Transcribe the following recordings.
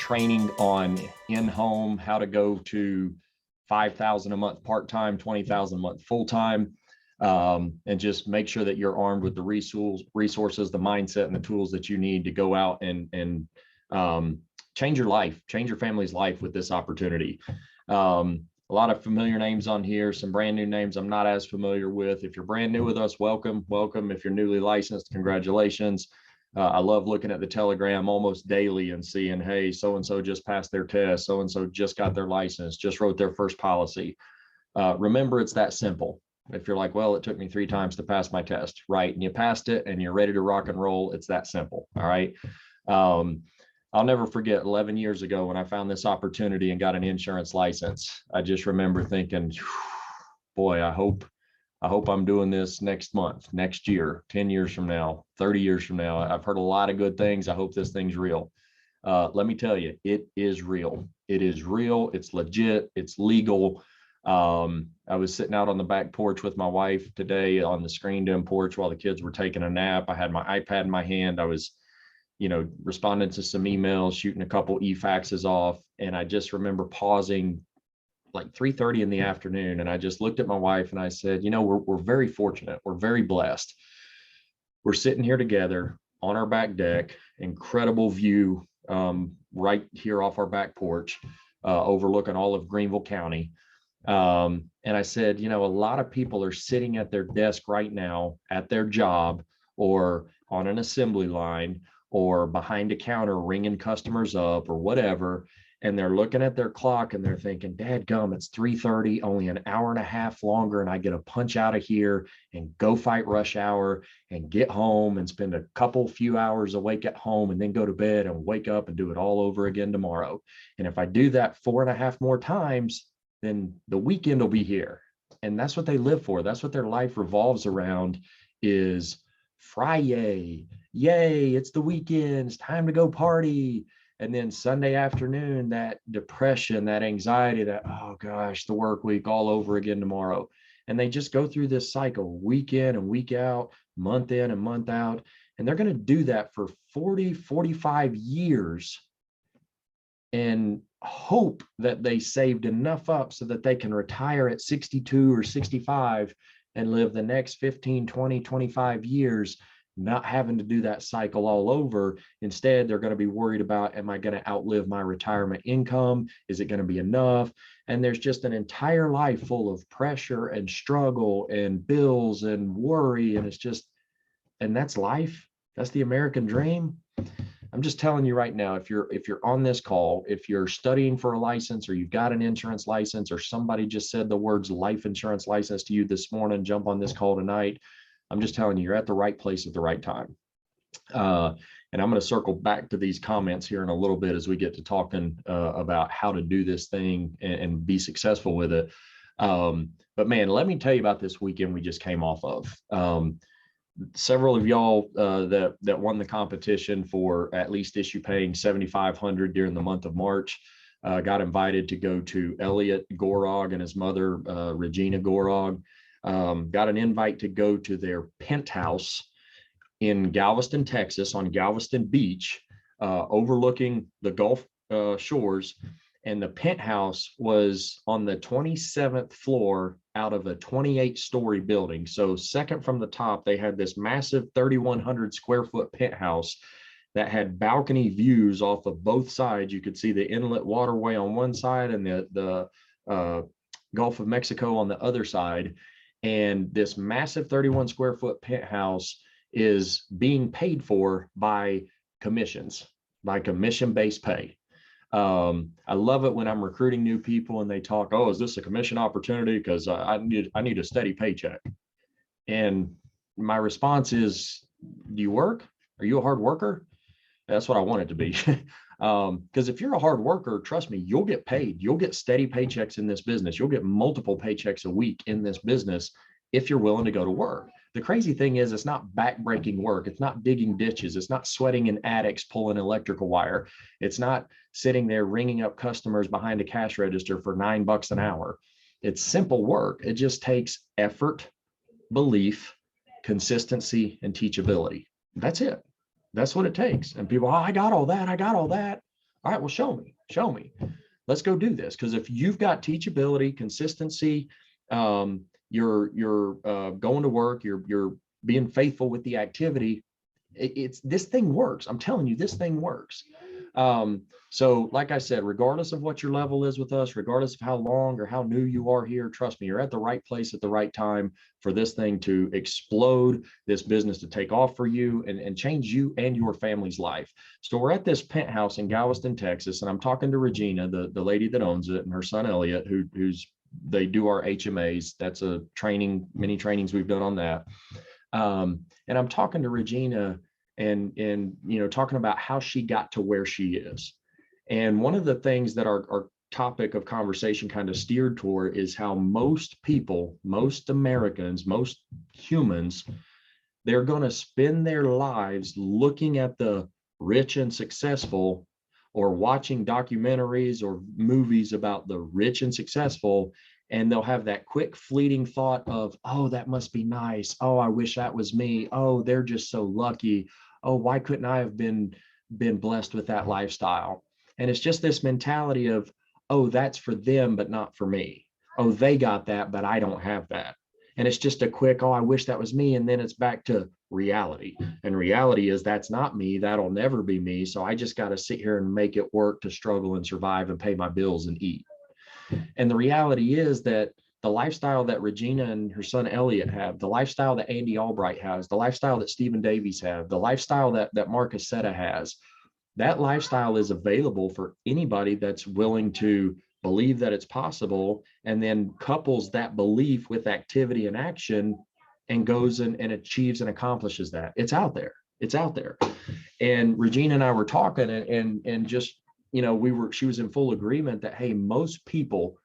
training on in-home, how to go to 5,000 a month part-time, 20,000 a month full-time, and just make sure that you're armed with the resources, the mindset, and the tools that you need to go out and change your life, change your family's life with this opportunity. A lot of familiar names on here, some brand new names I'm not as familiar with. If you're brand new with us, welcome. If you're newly licensed, congratulations. I love looking at the Telegram almost daily and seeing, hey, so-and-so just passed their test, so-and-so just got their license, just wrote their first policy. Remember, it's that simple. If you're like, well, it took me 3 times to pass my test, right? And you passed it and you're ready to rock and roll. It's that simple. All right. I'll never forget 11 years ago when I found this opportunity and got an insurance license. I just remember thinking, boy, I hope I'm doing this next month, next year, 10 years from now, 30 years from now. I've heard a lot of good things. I hope this thing's real. Let me tell you, it is real. It is real. It's legit. It's legal. I was sitting out on the back porch with my wife today on the screened in porch while the kids were taking a nap. I had my iPad in my hand. I was, responding to some emails, shooting a couple e-faxes off. And I just remember pausing like 3:30 in the afternoon. And I just looked at my wife and I said, we're very fortunate. We're very blessed. We're sitting here together on our back deck, incredible view right here off our back porch, overlooking all of Greenville County. And I said, a lot of people are sitting at their desk right now at their job or on an assembly line or behind a counter ringing customers up or whatever. And they're looking at their clock and they're thinking, dadgum, it's 3:30, only an hour and a half longer. And I get to punch out of here and go fight rush hour and get home and spend a few hours awake at home and then go to bed and wake up and do it all over again tomorrow. And if I do that 4.5 more times, then the weekend will be here. And that's what they live for. That's what their life revolves around, is Friday. Yay, it's the weekend. It's time to go party. And then Sunday afternoon, that depression, that anxiety, that, oh gosh, the work week all over again tomorrow. And they just go through this cycle week in and week out, month in and month out. And they're going to do that for 40, 45 years and hope that they saved enough up so that they can retire at 62 or 65 and live the next 15, 20, 25 years not having to do that cycle all over. Instead, they're going to be worried about, am I going to outlive my retirement income? Is it going to be enough? And there's just an entire life full of pressure and struggle and bills and worry. And it's just, and that's life. That's the American dream. I'm just telling you right now, if you're on this call, if you're studying for a license or you've got an insurance license, or somebody just said the words life insurance license to you this morning, jump on this call tonight. I'm just telling you, you're at the right place at the right time. And I'm going to circle back to these comments here in a little bit as we get to talking about how to do this thing and be successful with it. But man, let me tell you about this weekend we just came off of. Several of y'all that won the competition for at least issue paying $7,500 during the month of March got invited to go to Elliot Gorog and his mother, Regina Gorog. Got an invite to go to their penthouse in Galveston, Texas, on Galveston Beach, overlooking the Gulf shores. And the penthouse was on the 27th floor out of a 28-story building. So second from the top, they had this massive 3,100 square foot penthouse that had balcony views off of both sides. You could see the inlet waterway on one side and the Gulf of Mexico on the other side. And this massive 31 square foot penthouse is being paid for by commissions, by commission-based pay. I love it when I'm recruiting new people and they talk, oh, is this a commission opportunity? Because I need a steady paycheck. And my response is, do you work? Are you a hard worker? That's what I want it to be. Because if you're a hard worker, trust me, you'll get paid. You'll get steady paychecks in this business. You'll get multiple paychecks a week in this business if you're willing to go to work. The crazy thing is, it's not backbreaking work. It's not digging ditches. It's not sweating in attics, pulling electrical wire. It's not sitting there ringing up customers behind a cash register for $9 an hour. It's simple work. It just takes effort, belief, consistency, and teachability. That's it. That's what it takes. And people, oh, I got all that. I got all that. All right, well, show me. Let's go do this. Because if you've got teachability, consistency, you're going to work, you're being faithful with the activity, it's this thing works. I'm telling you, this thing works. So like I said, regardless of what your level is with us, regardless of how long or how new you are here, trust me, you're at the right place at the right time for this thing to explode, this business to take off for you and change you and your family's life. So we're at this penthouse in Galveston, Texas, and I'm talking to Regina, the lady that owns it, and her son Elliot, who's they do our HMAs. That's a training, many trainings we've done on that. And I'm talking to Regina and talking about how she got to where she is. And one of the things that our topic of conversation kind of steered toward is how most people, most Americans, most humans, they're going to spend their lives looking at the rich and successful or watching documentaries or movies about the rich and successful. And they'll have that quick fleeting thought of, oh, that must be nice. Oh, I wish that was me. Oh, they're just so lucky. Oh, why couldn't I have been blessed with that lifestyle? And it's just this mentality of, oh, that's for them, but not for me. Oh, they got that, but I don't have that. And it's just a quick, oh, I wish that was me. And then it's back to reality. And reality is that's not me. That'll never be me. So I just got to sit here and make it work to struggle and survive and pay my bills and eat. And the reality is that the lifestyle that Regina and her son Elliot have, the lifestyle that Andy Albright has, the lifestyle that Stephen Davies have, the lifestyle that Mark Aceta has, that lifestyle is available for anybody that's willing to believe that it's possible and then couples that belief with activity and action and goes and achieves and accomplishes that. It's out there. It's out there. And Regina and I were talking and just, she was in full agreement that, hey, most people,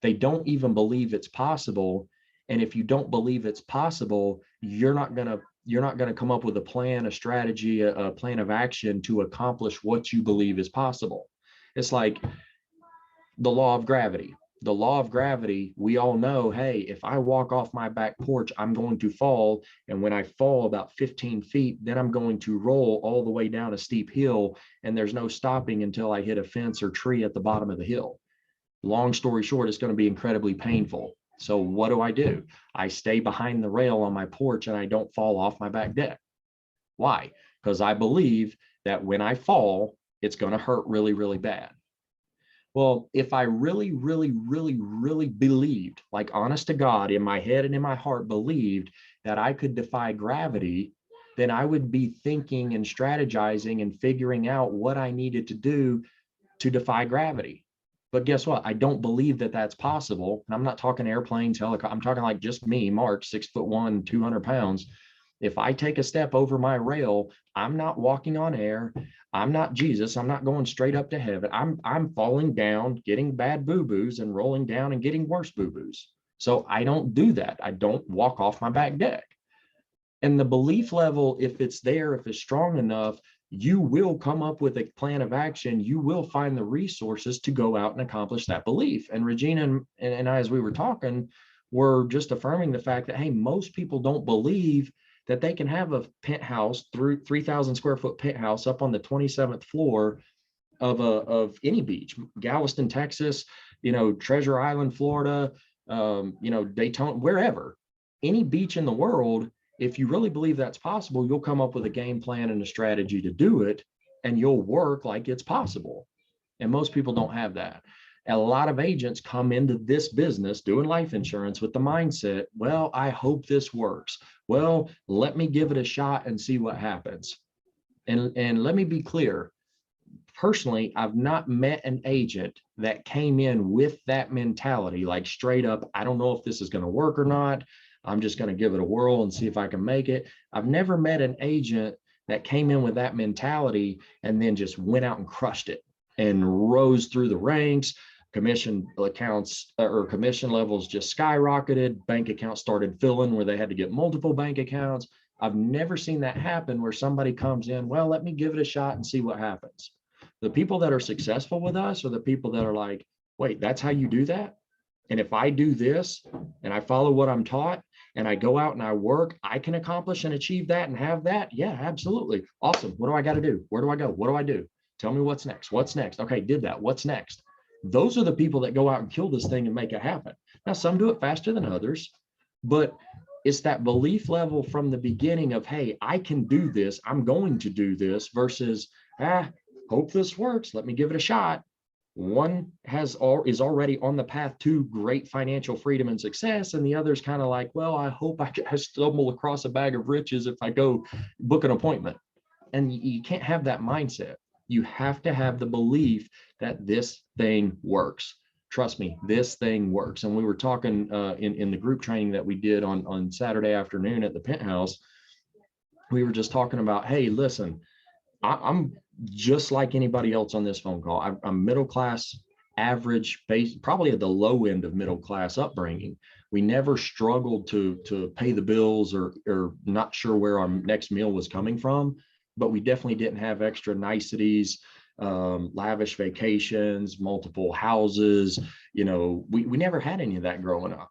they don't even believe it's possible. And if you don't believe it's possible, you're not going to come up with a plan, a strategy, a plan of action to accomplish what you believe is possible. It's like the law of gravity. The law of gravity, we all know, hey, if I walk off my back porch, I'm going to fall. And when I fall about 15 feet, then I'm going to roll all the way down a steep hill. And there's no stopping until I hit a fence or tree at the bottom of the hill. Long story short, it's going to be incredibly painful. So what do? I stay behind the rail on my porch and I don't fall off my back deck. Why? Because I believe that when I fall, it's going to hurt really, really bad. Well, if I really, really, really, really believed, like honest to God, in my head and in my heart, believed that I could defy gravity, then I would be thinking and strategizing and figuring out what I needed to do to defy gravity. But guess what? I don't believe that that's possible. And I'm not talking airplanes, helicopters. I'm talking like just me, Mark, 6'1", 200 pounds. If I take a step over my rail, I'm not walking on air. I'm not Jesus. I'm not going straight up to heaven. I'm falling down, getting bad boo-boos and rolling down and getting worse boo-boos. So I don't do that. I don't walk off my back deck. And the belief level, if it's there, if it's strong enough, you will come up with a plan of action. You will find the resources to go out and accomplish that belief. And Regina and I, as we were talking, were just affirming the fact that, hey, most people don't believe that they can have a penthouse, through 3,000 square foot penthouse up on the 27th floor of any beach, Galveston, Texas, Treasure Island, Florida, Daytona, wherever, any beach in the world. If you really believe that's possible, you'll come up with a game plan and a strategy to do it, and you'll work like it's possible. And most people don't have that. A lot of agents come into this business doing life insurance with the mindset, well, I hope this works. Well, let me give it a shot and see what happens. And let me be clear. Personally, I've not met an agent that came in with that mentality, like straight up, I don't know if this is going to work or not. I'm just going to give it a whirl and see if I can make it. I've never met an agent that came in with that mentality and then just went out and crushed it and rose through the ranks. Commission accounts or commission levels just skyrocketed. Bank accounts started filling where they had to get multiple bank accounts. I've never seen that happen where somebody comes in, well, let me give it a shot and see what happens. The people that are successful with us are the people that are like, wait, that's how you do that? And if I do this and I follow what I'm taught and I go out and I work, I can accomplish and achieve that and have that. Yeah, absolutely. Awesome. What do I got to do? Where do I go? What do I do? Tell me what's next. What's next? Okay, did that. What's next? Those are the people that go out and kill this thing and make it happen. Now, some do it faster than others, but it's that belief level from the beginning of, hey, I can do this. I'm going to do this versus, hope this works. Let me give it a shot. One is already on the path to great financial freedom and success, and the other's kind of like, well, I hope I stumble across a bag of riches if I go book an appointment. And you can't have that mindset. You have to have the belief that this thing works. Trust me, this thing works. And we were talking in the group training that we did on Saturday afternoon at the Penthouse. We were just talking about, hey, listen, I'm just like anybody else on this phone call. I'm middle class, average, base, probably at the low end of middle class upbringing. We never struggled to pay the bills or not sure where our next meal was coming from, but we definitely didn't have extra niceties, lavish vacations, multiple houses. You know, we never had any of that growing up.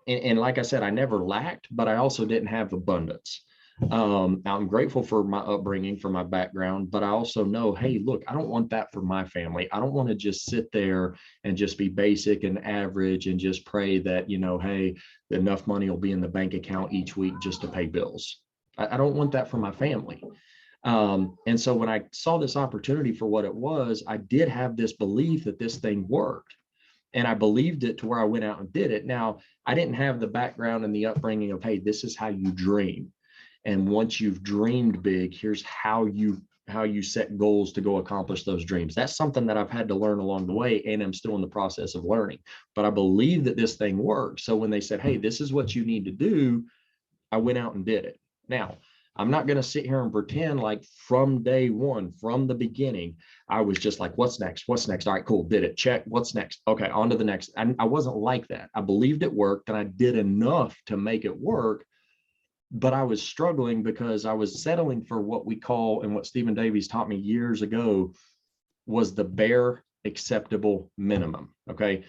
And like I said, I never lacked, but I also didn't have abundance. I'm grateful for my upbringing, for my background, but I also know, hey, look, I don't want that for my family. I don't want to just sit there and just be basic and average and just pray that, you know, hey, enough money will be in the bank account each week just to pay bills. I don't want that for my family. And so when I saw this opportunity for what it was, I did have this belief that this thing worked. And I believed it to where I went out and did it. Now, I didn't have the background and the upbringing of, hey, this is how you dream. And once you've dreamed big, here's how you set goals to go accomplish those dreams. That's something that I've had to learn along the way, and I'm still in the process of learning. But I believe that this thing works. So when they said, hey, this is what you need to do, I went out and did it. Now, I'm not going to sit here and pretend like from day one, from the beginning, I was just like, what's next? What's next? All right, cool. Did it. Check. What's next? Okay, on to the next. I wasn't like that. I believed it worked and I did enough to make it work. But I was struggling because I was settling for what we call, and what Stephen Davies taught me years ago, was the bare acceptable minimum. Okay.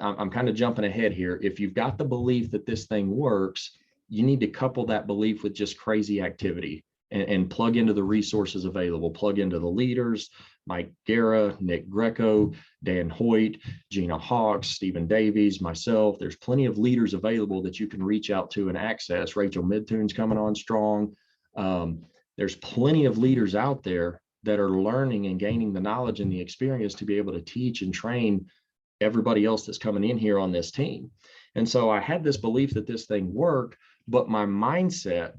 I'm kind of jumping ahead here. If you've got the belief that this thing works, you need to couple that belief with just crazy activity and plug into the resources available, plug into the leaders, Mike Guerra, Nick Greco, Dan Hoyt, Gina Hawks, Stephen Davies, myself. There's plenty of leaders available that you can reach out to and access. Rachel Midthune's coming on strong. There's plenty of leaders out there that are learning and gaining the knowledge and the experience to be able to teach and train everybody else that's coming in here on this team. And so I had this belief that this thing worked, but my mindset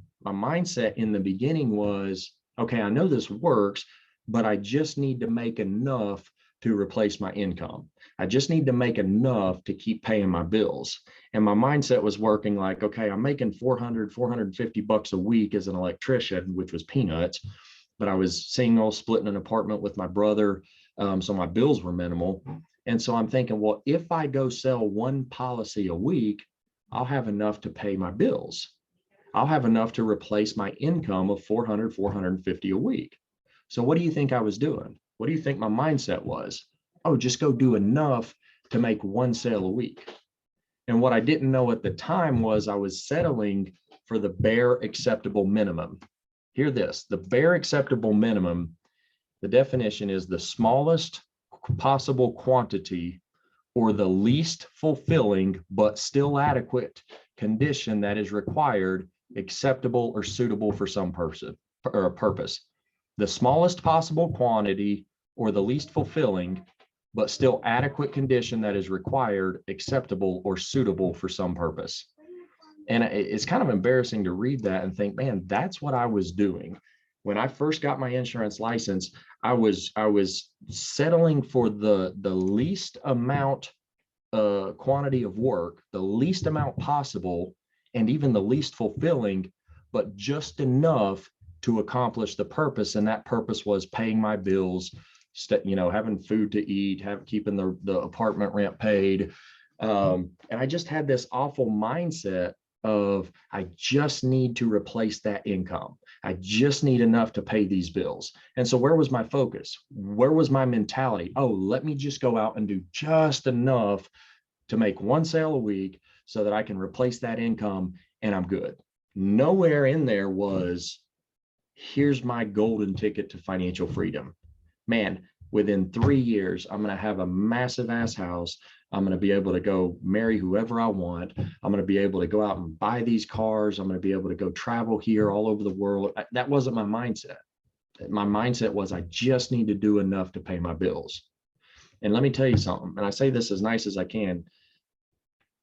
in the beginning was, okay, I know this works, but I just need to make enough to replace my income. I just need to make enough to keep paying my bills. And my mindset was working like, okay, I'm making $450 a week as an electrician, which was peanuts, but I was single, splitting an apartment with my brother. So my bills were minimal. And so I'm thinking, well, if I go sell one policy a week, I'll have enough to pay my bills. I'll have enough to replace my income of $450 a week. So what do you think I was doing? What do you think my mindset was? Oh, just go do enough to make one sale a week. And what I didn't know at the time was I was settling for the bare acceptable minimum. Hear this, the bare acceptable minimum, the definition is the smallest possible quantity or the least fulfilling but still adequate condition that is required, acceptable or suitable for some person or a purpose. The smallest possible quantity or the least fulfilling but still adequate condition that is required, acceptable or suitable for some purpose. And it's kind of embarrassing to read that and think, man, that's what I was doing. When I first got my insurance license, I was settling for the least amount quantity of work, the least amount possible, and even the least fulfilling, but just enough to accomplish the purpose. And that purpose was paying my bills, having food to eat, keeping the apartment rent paid. And I just had this awful mindset of, I just need to replace that income. I just need enough to pay these bills. And so where was my focus? Where was my mentality? Oh, let me just go out and do just enough to make one sale a week so that I can replace that income and I'm good. Nowhere in there was, here's my golden ticket to financial freedom. man, within 3 years, I'm going to have a massive ass house. I'm going to be able to go marry whoever I want. I'm going to be able to go out and buy these cars. I'm going to be able to go travel here all over the world. That wasn't my mindset. My mindset was I just need to do enough to pay my bills. And let me tell you something, and I say this as nice as I can.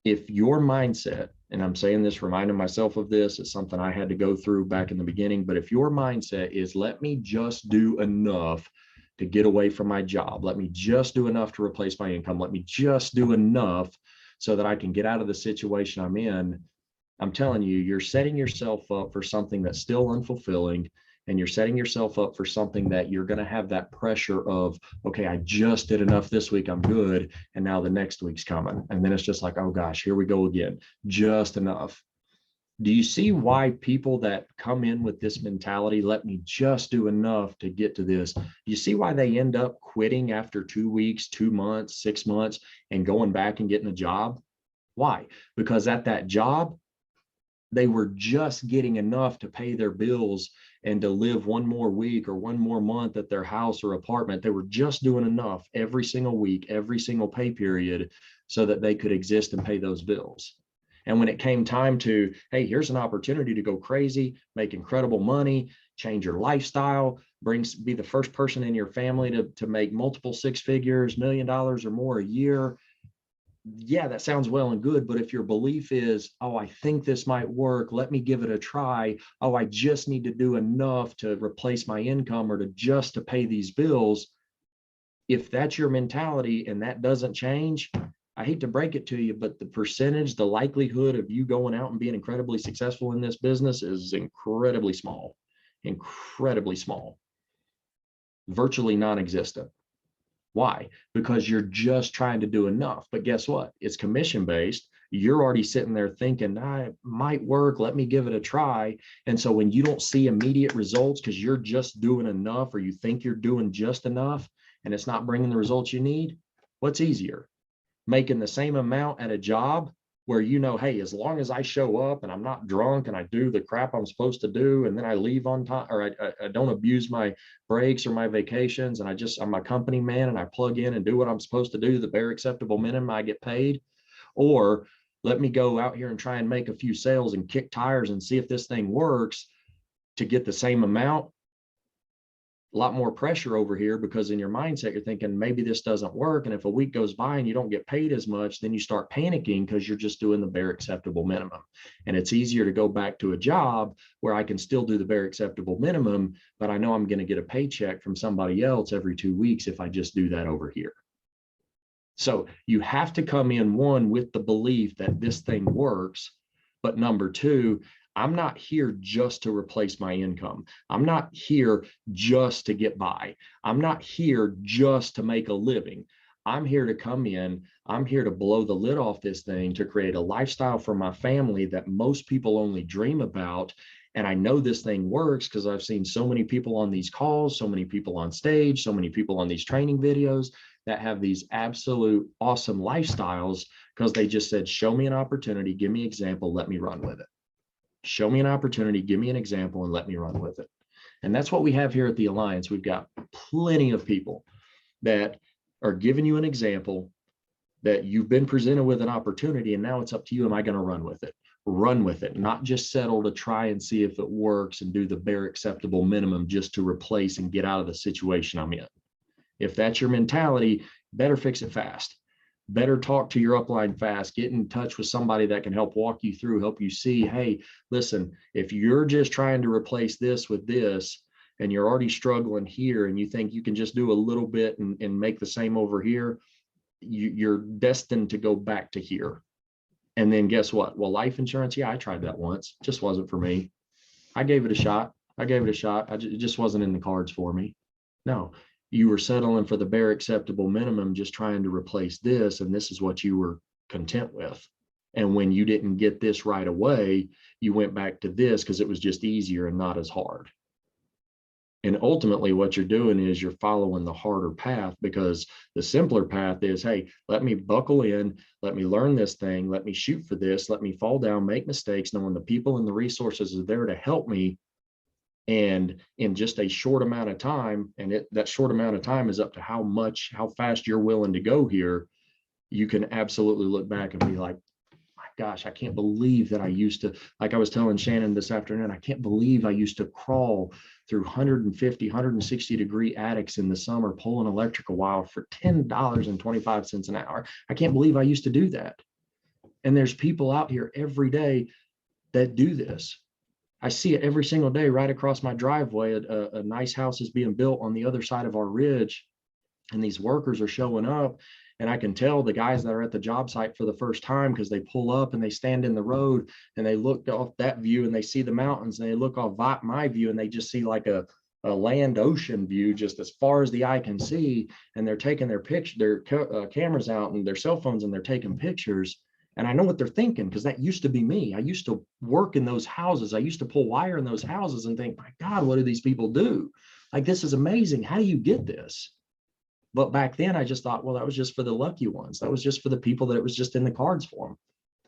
If your mindset, and I'm saying this, reminding myself of this, it's something I had to go through back in the beginning, but if your mindset is, let me just do enough to get away from my job, let me just do enough to replace my income, let me just do enough so that I can get out of the situation I'm in, I'm telling you, you're setting yourself up for something that's still unfulfilling. And you're setting yourself up for something that you're going to have that pressure of, okay, I just did enough this week, I'm good. And now the next week's coming. And then it's just like, oh gosh, here we go again, just enough. Do you see why people that come in with this mentality, let me just do enough to get to this, do you see why they end up quitting after 2 weeks, 2 months, 6 months, and going back and getting a job? Why? Because at that job, they were just getting enough to pay their bills and to live one more week or one more month at their house or apartment. They were just doing enough every single week, every single pay period, so that they could exist and pay those bills. And when it came time to, hey, here's an opportunity to go crazy, make incredible money, change your lifestyle, be the first person in your family to make multiple 6 figures, $1 million or more a year. Yeah, that sounds well and good, but if your belief is, oh, I think this might work, let me give it a try. Oh, I just need to do enough to replace my income or to pay these bills. If that's your mentality and that doesn't change, I hate to break it to you, but the percentage, the likelihood of you going out and being incredibly successful in this business is incredibly small, virtually non-existent. Why? Because you're just trying to do enough. But guess what? It's commission based. You're already sitting there thinking, it might work. Let me give it a try. And so when you don't see immediate results because you're just doing enough, or you think you're doing just enough and it's not bringing the results you need, what's easier? Making the same amount at a job where, hey, as long as I show up and I'm not drunk and I do the crap I'm supposed to do, and then I leave on time, or I don't abuse my breaks or my vacations, and I'm a company man and I plug in and do what I'm supposed to do, the bare acceptable minimum, I get paid. Or let me go out here and try and make a few sales and kick tires and see if this thing works to get the same amount. A lot more pressure over here, because in your mindset, you're thinking maybe this doesn't work. And if a week goes by and you don't get paid as much, then you start panicking because you're just doing the bare acceptable minimum. And it's easier to go back to a job where I can still do the bare acceptable minimum, but I know I'm going to get a paycheck from somebody else every 2 weeks if I just do that over here. So you have to come in, one, with the belief that this thing works. But number two, I'm not here just to replace my income. I'm not here just to get by. I'm not here just to make a living. I'm here to come in. I'm here to blow the lid off this thing, to create a lifestyle for my family that most people only dream about. And I know this thing works because I've seen so many people on these calls, so many people on stage, so many people on these training videos that have these absolute awesome lifestyles because they just said, show me an opportunity, give me an example, let me run with it. Show me an opportunity, give me an example, and let me run with it. And that's what we have here at the Alliance. We've got plenty of people that are giving you an example, that you've been presented with an opportunity, and now it's up to you. Am I going to run with it? Run with it, not just settle to try and see if it works and do the bare acceptable minimum just to replace and get out of the situation I'm in. If that's your mentality, better fix it fast. Better talk to your upline fast, get in touch with somebody that can help walk you through, help you see, hey, listen, if you're just trying to replace this with this and you're already struggling here and you think you can just do a little bit and make the same over here, you're destined to go back to here. And then guess what? Well, life insurance, yeah, I tried that once, just wasn't for me. I gave it a shot. It just wasn't in the cards for me. No. You were settling for the bare acceptable minimum, just trying to replace this, and this is what you were content with. And when you didn't get this right away, you went back to this because it was just easier and not as hard. And ultimately what you're doing is you're following the harder path, because the simpler path is, hey, let me buckle in, let me learn this thing, let me shoot for this, let me fall down, make mistakes, knowing the people and the resources are there to help me. And in just a short amount of time, and that short amount of time is up to how fast you're willing to go here, you can absolutely look back and be like, my gosh, I can't believe that I used to, like I was telling Shannon this afternoon, I can't believe I used to crawl through 150, 160-degree attics in the summer, pulling electrical wire for $10.25 an hour. I can't believe I used to do that. And there's people out here every day that do this. I see it every single day right across my driveway. A nice house is being built on the other side of our ridge, and these workers are showing up. And I can tell the guys that are at the job site for the first time, because they pull up and they stand in the road and they look off that view and they see the mountains, and they look off my view and they just see like a land ocean view just as far as the eye can see. And they're taking their cameras out and their cell phones, and they're taking pictures. And I know what they're thinking, because that used to be me. I used to work in those houses. I used to pull wire in those houses and think, my God, what do these people do? Like, this is amazing. How do you get this? But back then I just thought, well, that was just for the lucky ones. That was just for the people that it was just in the cards for them.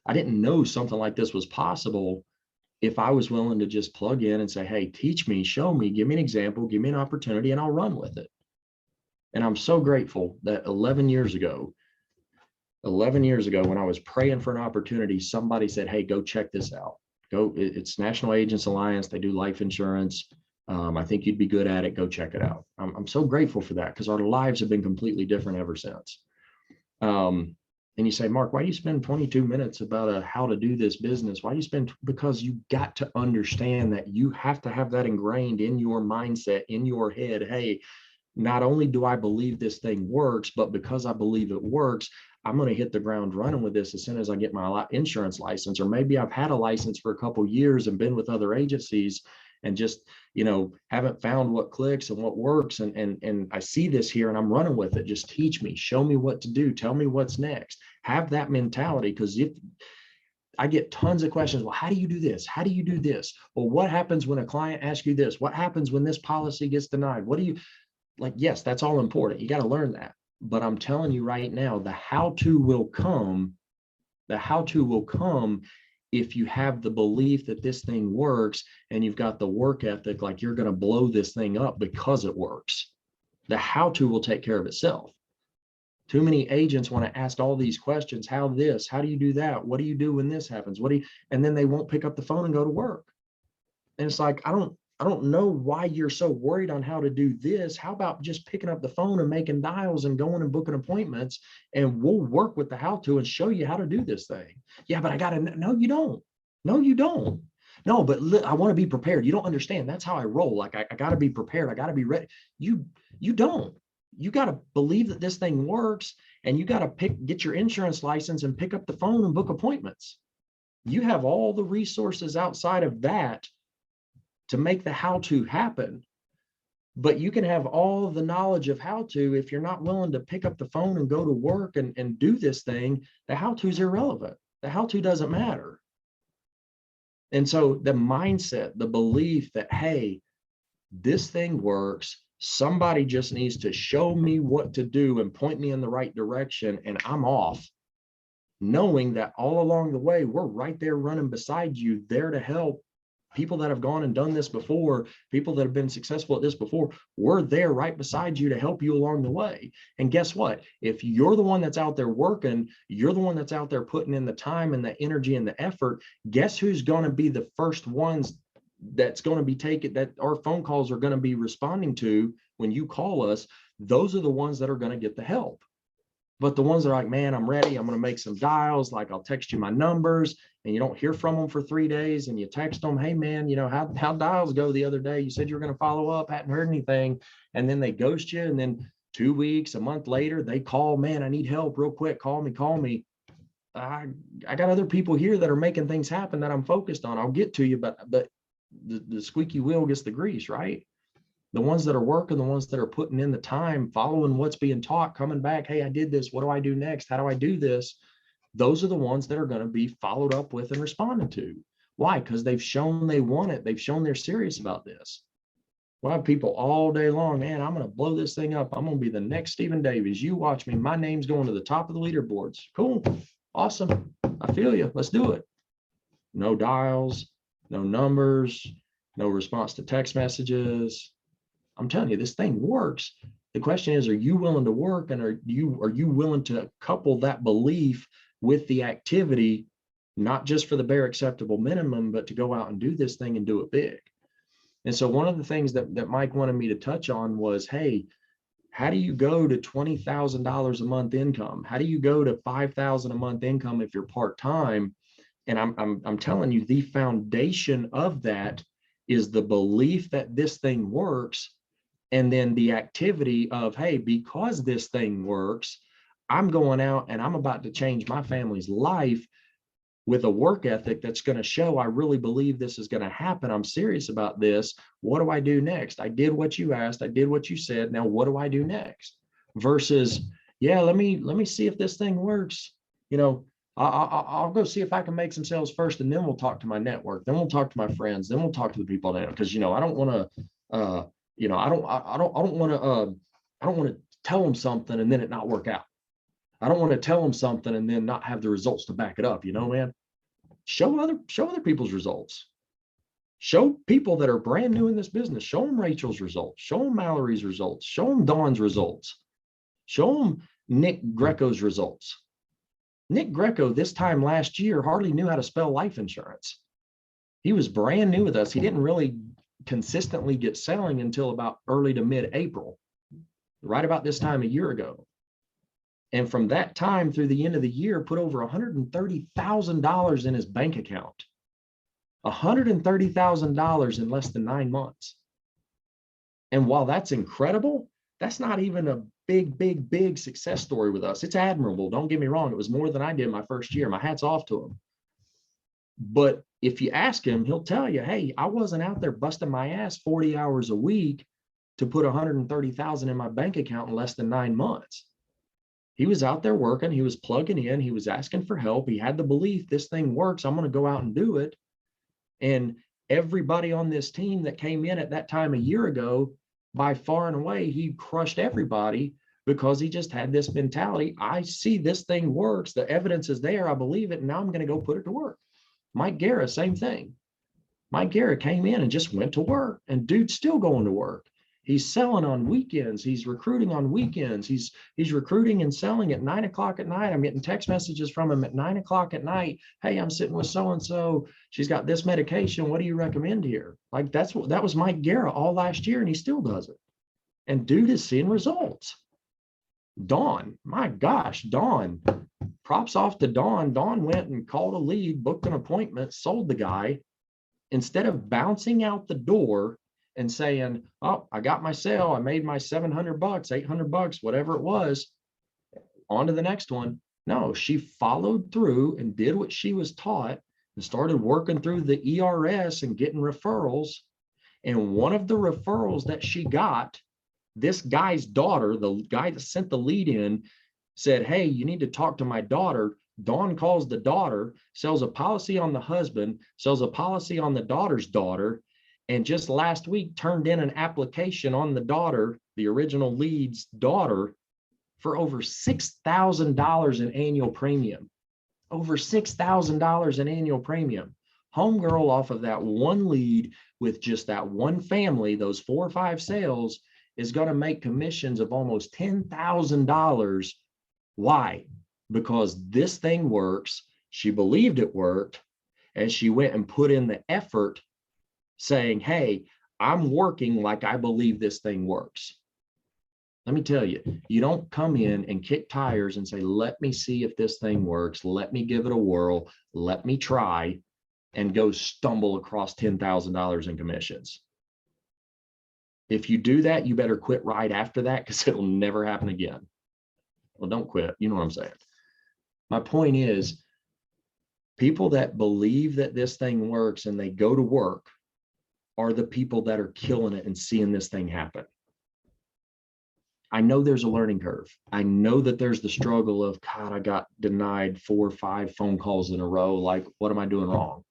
I didn't know something like this was possible if I was willing to just plug in and say, hey, teach me, show me, give me an example, give me an opportunity, and I'll run with it. And I'm so grateful that 11 years ago, when I was praying for an opportunity, somebody said, hey, go check this out. It's National Agents Alliance. They do life insurance. I think you'd be good at it. Go check it out. I'm so grateful for that, because our lives have been completely different ever since. And you say, Mark, why do you spend 22 minutes about how to do this business? Why do you spend? Because you got to understand that you have to have that ingrained in your mindset, in your head. Hey, not only do I believe this thing works, but because I believe it works, I'm going to hit the ground running with this as soon as I get my insurance license. Or maybe I've had a license for a couple of years and been with other agencies and just, haven't found what clicks and what works. And I see this here and I'm running with it. Just teach me, show me what to do. Tell me what's next. Have that mentality. Because if I get tons of questions, well, how do you do this? How do you do this? Well, what happens when a client asks you this? What happens when this policy gets denied? What do you like? Yes, that's all important. You got to learn that. But I'm telling you right now, the how-to will come. The how-to will come if you have the belief that this thing works and you've got the work ethic, like you're going to blow this thing up because it works. The how-to will take care of itself. Too many agents want to ask all these questions. How this? How do you do that? What do you do when this happens? And then they won't pick up the phone and go to work. And it's like, I don't know why you're so worried on how to do this. How about just picking up the phone and making dials and going and booking appointments, and we'll work with the how-to and show you how to do this thing. Yeah, but no, you don't. No, you don't. No, but I want to be prepared. You don't understand. That's how I roll. Like I got to be prepared. I got to be ready. You don't. You got to believe that this thing works, and you got to get your insurance license and pick up the phone and book appointments. You have all the resources outside of that to make the how-to happen. But you can have all the knowledge of how to, if you're not willing to pick up the phone and go to work and do this thing, the how-to is irrelevant. The how-to doesn't matter. And so the mindset, the belief that, hey, this thing works, somebody just needs to show me what to do and point me in the right direction, and I'm off. Knowing that all along the way, we're right there running beside you, there to help. People that have gone and done this before, people that have been successful at this before, we're there right beside you to help you along the way. And guess what? If you're the one that's out there working, you're the one that's out there putting in the time and the energy and the effort, guess who's going to be the first ones that's going to be taken, that our phone calls are going to be responding to when you call us? Those are the ones that are going to get the help. But the ones that are like, man, I'm ready, I'm going to make some dials, like I'll text you my numbers, and you don't hear from them for 3 days, and you text them, hey man, how dials go the other day? You said you were going to follow up, hadn't heard anything. And then they ghost you. And then 2 weeks, a month later, they call, man, I need help real quick. Call me. I got other people here that are making things happen that I'm focused on. I'll get to you, but the squeaky wheel gets the grease, right? The ones that are working, the ones that are putting in the time, following what's being taught, coming back, hey, I did this. What do I do next? How do I do this? Those are the ones that are going to be followed up with and responded to. Why? Because they've shown they want it. They've shown they're serious about this. We'll have people all day long, man, I'm going to blow this thing up. I'm going to be the next Stephen Davies. You watch me. My name's going to the top of the leaderboards. Cool. Awesome. I feel you. Let's do it. No dials, no numbers, no response to text messages. I'm telling you, this thing works. The question is, are you willing to work, and are you willing to couple that belief with the activity, not just for the bare acceptable minimum, but to go out and do this thing and do it big? And so one of the things that Mike wanted me to touch on was, hey, how do you go to $20,000 a month income? How do you go to $5,000 a month income if you're part-time? And I'm telling you, the foundation of that is the belief that this thing works, and then the activity of, hey, because this thing works, I'm going out and I'm about to change my family's life with a work ethic that's going to show I really believe this is going to happen. I'm serious about this. What do I do next? I did what you asked. I did what you said. Now, what do I do next? Versus, yeah, let me see if this thing works. You know, I'll go see if I can make some sales first, and then we'll talk to my network. Then we'll talk to my friends. Then we'll talk to the people I know. Because, you know, I don't want to, I don't want to tell them something and then it not work out. I don't want to tell them something and then not have the results to back it up. You know, man, show other people's results. Show people that are brand new in this business. Show them Rachel's results. Show them Mallory's results. Show them Dawn's results. Show them Nick Greco's results. Nick Greco this time last year hardly knew how to spell life insurance. He was brand new with us. He didn't really consistently get selling until about early to mid-April, right about this time a year ago. And from that time through the end of the year, put over $130,000 in his bank account. $130,000 in less than 9 months. And while that's incredible, that's not even a big success story with us. It's admirable. Don't get me wrong. It was more than I did my first year. My hat's off to him. But if you ask him, he'll tell you, hey, I wasn't out there busting my ass 40 hours a week to put $130,000 in my bank account in less than 9 months. He was out there working. He was plugging in. He was asking for help. He had the belief this thing works. I'm going to go out and do it. And everybody on this team that came in at that time a year ago, by far and away, he crushed everybody because he just had this mentality. I see this thing works. The evidence is there. I believe it. And now I'm going to go put it to work. Mike Guerra, same thing. Mike Guerra came in and just went to work, and dude's still going to work. He's selling on weekends. He's recruiting on weekends. He's recruiting and selling at 9 o'clock at night. I'm getting text messages from him at 9 o'clock at night. Hey, I'm sitting with so-and-so. She's got this medication. What do you recommend here? Like that was Mike Guerra all last year, and he still does it. And dude is seeing results. Dawn, my gosh, Dawn, props off to Dawn. Dawn went and called a lead, booked an appointment, sold the guy. Instead of bouncing out the door and saying, oh, I got my sale, I made my $700, $800, whatever it was, on to the next one. No, she followed through and did what she was taught and started working through the ERS and getting referrals. And one of the referrals that she got, this guy's daughter, the guy that sent the lead in, said, hey, you need to talk to my daughter. Dawn calls the daughter, sells a policy on the husband, sells a policy on the daughter's daughter, and just last week turned in an application on the daughter, the original lead's daughter, for over $6,000 in annual premium. Over $6,000 in annual premium. Homegirl, off of that one lead with just that one family, those 4 or 5 sales, is going to make commissions of almost $10,000. Why? Because this thing works. She believed it worked, and she went and put in the effort saying, hey, I'm working like I believe this thing works. Let me tell you, you don't come in and kick tires and say, let me see if this thing works. Let me give it a whirl. Let me try, and go stumble across $10,000 in commissions. If you do that, you better quit right after that, because it'll never happen again. Well, don't quit. You know what I'm saying? My point is, people that believe that this thing works and they go to work are the people that are killing it and seeing this thing happen. I know there's a learning curve. I know that there's the struggle of, God, I got denied 4 or 5 phone calls in a row. Like, what am I doing wrong?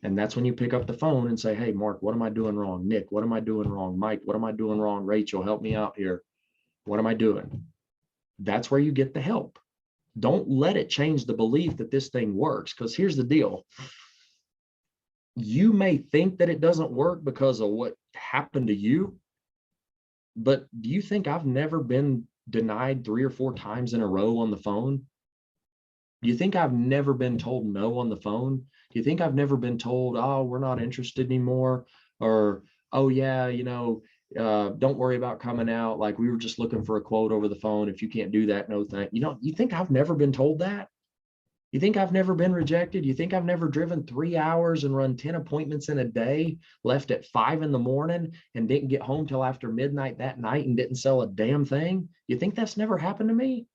And that's when you pick up the phone and say, hey, Mark, what am I doing wrong? Nick, what am I doing wrong? Mike, what am I doing wrong? Rachel, help me out here. What am I doing? That's where you get the help. Don't let it change the belief that this thing works. Because here's the deal. You may think that it doesn't work because of what happened to you, but do you think I've never been denied 3 or 4 times in a row on the phone? Do you think I've never been told no on the phone? Do you think I've never been told, oh, we're not interested anymore? Or, oh, yeah, don't worry about coming out. Like, we were just looking for a quote over the phone. If you can't do that, no thank you. You think I've never been told that? You think I've never been rejected? You think I've never driven 3 hours and run 10 appointments in a day, left at 5 a.m. and didn't get home till after midnight that night and didn't sell a damn thing? You think that's never happened to me?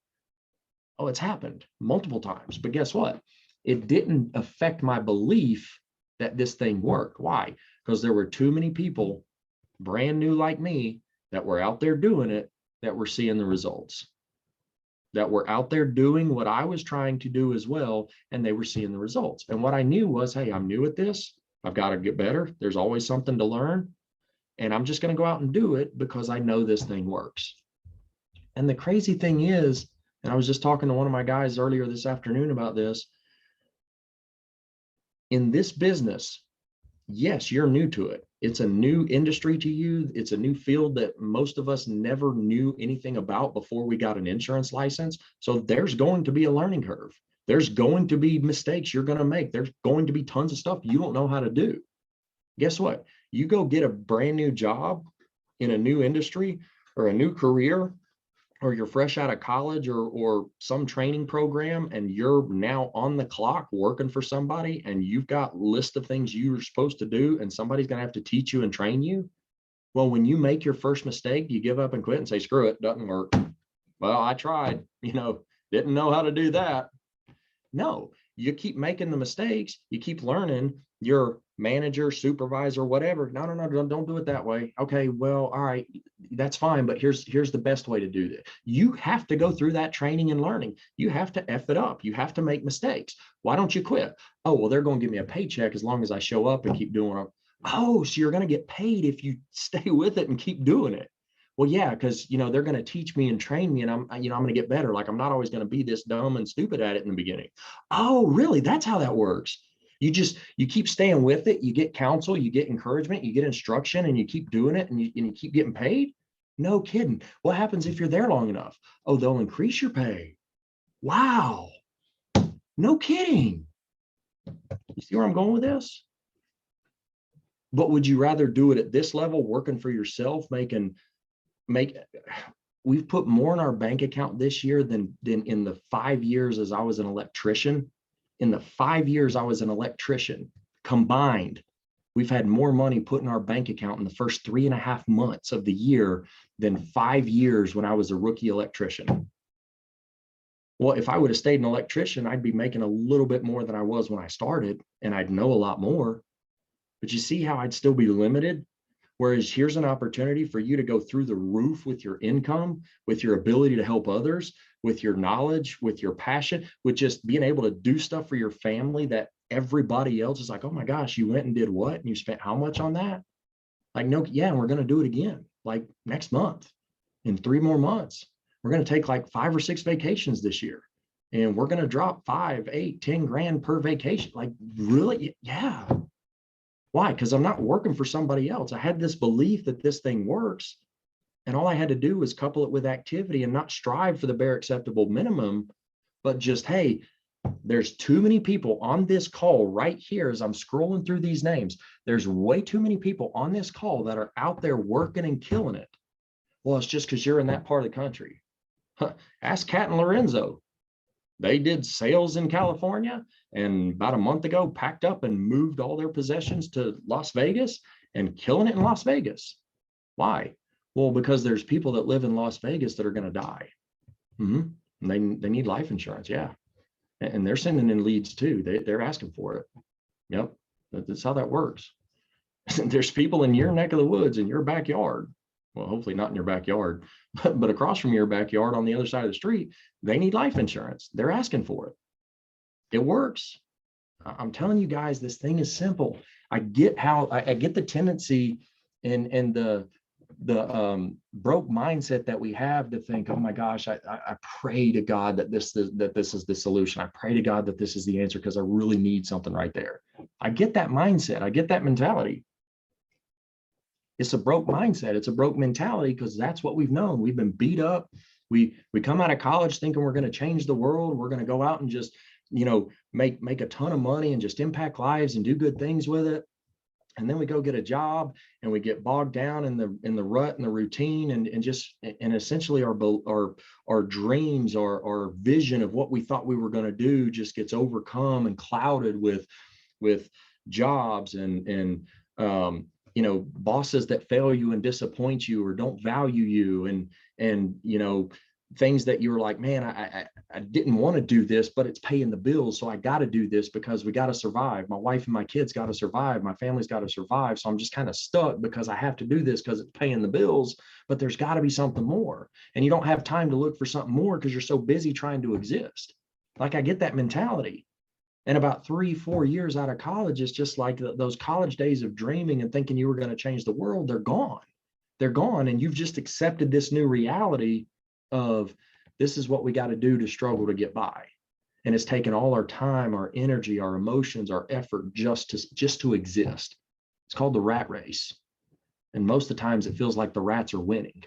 Oh, it's happened multiple times. But guess what? It didn't affect my belief that this thing worked. Why? Because there were too many people brand new like me that were out there doing it, that were seeing the results, that were out there doing what I was trying to do as well, and they were seeing the results. And what I knew was, hey, I'm new at this. I've got to get better. There's always something to learn. And I'm just going to go out and do it because I know this thing works. And the crazy thing is, and I was just talking to one of my guys earlier this afternoon about this, in this business, yes, you're new to it. It's a new industry to you. It's a new field that most of us never knew anything about before we got an insurance license. So there's going to be a learning curve. There's going to be mistakes you're going to make. There's going to be tons of stuff you don't know how to do. Guess what? You go get a brand new job in a new industry or a new career, or you're fresh out of college or some training program, and you're now on the clock working for somebody, and you've got a list of things you're supposed to do, and somebody's going to have to teach you and train you. Well, when you make your first mistake, you give up and quit and say, screw it, doesn't work. Well, I tried, didn't know how to do that. No, you keep making the mistakes, you keep learning. Your manager, supervisor, whatever, no, don't do it that way. Okay, well, all right, that's fine, but here's the best way to do this. You have to go through that training and learning. You have to F it up. You have to make mistakes. Why don't you quit? Oh, well, they're going to give me a paycheck as long as I show up and keep doing it. Oh, so you're going to get paid if you stay with it and keep doing it. Well, yeah, because they're going to teach me and train me, and I'm going to get better. Like, I'm not always going to be this dumb and stupid at it in the beginning. Oh, really? That's how that works. You keep staying with it. You get counsel, you get encouragement, you get instruction, and you keep doing it, and you keep getting paid. No kidding. What happens if you're there long enough? Oh, they'll increase your pay. Wow. No kidding. You see where I'm going with this? But would you rather do it at this level, working for yourself, we've put more in our bank account this year than in the 5 years as I was an electrician. In the 5 years I was an electrician combined, we've had more money put in our bank account in the first 3.5 months of the year than 5 years when I was a rookie electrician. Well, if I would have stayed an electrician, I'd be making a little bit more than I was when I started, and I'd know a lot more. But you see how I'd still be limited? Whereas here's an opportunity for you to go through the roof with your income, with your ability to help others, with your knowledge, with your passion, with just being able to do stuff for your family that everybody else is like, oh my gosh, you went and did what? And you spent how much on that? Like, no, yeah, and we're going to do it again, like next month, in 3 more months. We're going to take like 5 or 6 vacations this year. And we're going to drop 5, 8, 10 grand per vacation. Like, really? Yeah. Why? Because I'm not working for somebody else. I had this belief that this thing works, and all I had to do was couple it with activity and not strive for the bare acceptable minimum, but just, hey, there's too many people on this call right here as I'm scrolling through these names. There's way too many people on this call that are out there working and killing it. Well, it's just because you're in that part of the country. Ask Kat and Lorenzo. They did sales in California, and about a month ago packed up and moved all their possessions to Las Vegas and killing it in Las Vegas. Why? Well, because there's people that live in Las Vegas that are going to die. Mm-hmm. They need life insurance. Yeah. And they're sending in leads too. They're asking for it. Yep. That's how that works. There's people in your neck of the woods, in your backyard. Well, hopefully not in your backyard, but across from your backyard on the other side of the street, they need life insurance. They're asking for it. It works. I'm telling you guys, this thing is simple. I get the tendency and the broke mindset that we have to think, oh my gosh, I pray to God that this is the solution. I pray to God that this is the answer because I really need something right there. I get that mindset. I get that mentality. It's a broke mindset. It's a broke mentality because that's what we've known. We've been beat up. We come out of college thinking we're going to change the world. We're going to go out and just, make a ton of money and just impact lives and do good things with it. And then we go get a job and we get bogged down in the rut and the routine and essentially our dreams, our vision of what we thought we were going to do just gets overcome and clouded with jobs and bosses that fail you and disappoint you or don't value you and things that you're like, man, I didn't want to do this, but it's paying the bills. So I got to do this because we got to survive. My wife and my kids got to survive. My family's got to survive. So I'm just kind of stuck because I have to do this because it's paying the bills, but there's got to be something more. And you don't have time to look for something more because you're so busy trying to exist. Like I get that mentality. And about 3-4 years out of college, it's just like those college days of dreaming and thinking you were going to change the world. They're gone. They're gone. And you've just accepted this new reality of this is what we got to do to struggle to get by. And it's taken all our time, our energy, our emotions, our effort just to exist. It's called the rat race. And most of the times it feels like the rats are winning.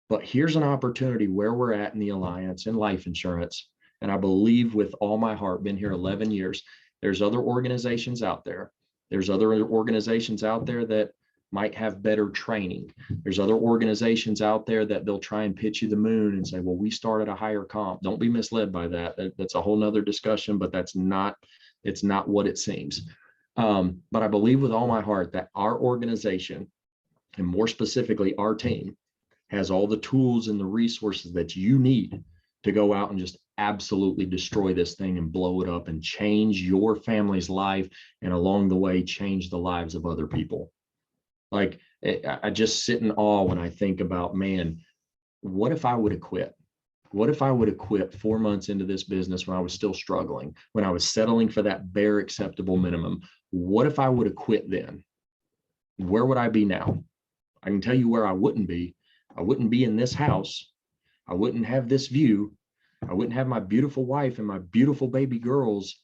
But here's an opportunity where we're at in the Alliance in life insurance. And I believe with all my heart, been here 11 years, there's other organizations out there. There's other organizations out there that might have better training. There's other organizations out there that they'll try and pitch you the moon and say, well, we start at a higher comp. Don't be misled by that. That's a whole nother discussion, but it's not what it seems. But I believe with all my heart that our organization, and more specifically our team, has all the tools and the resources that you need to go out and just absolutely destroy this thing and blow it up and change your family's life, and along the way, change the lives of other people. Like I just sit in awe when I think about, man, what if I would have quit? What if I would have quit 4 months into this business when I was still struggling, when I was settling for that bare acceptable minimum? What if I would have quit then? Where would I be now? I can tell you where I wouldn't be. I wouldn't be in this house. I wouldn't have this view. I wouldn't have my beautiful wife and my beautiful baby girls,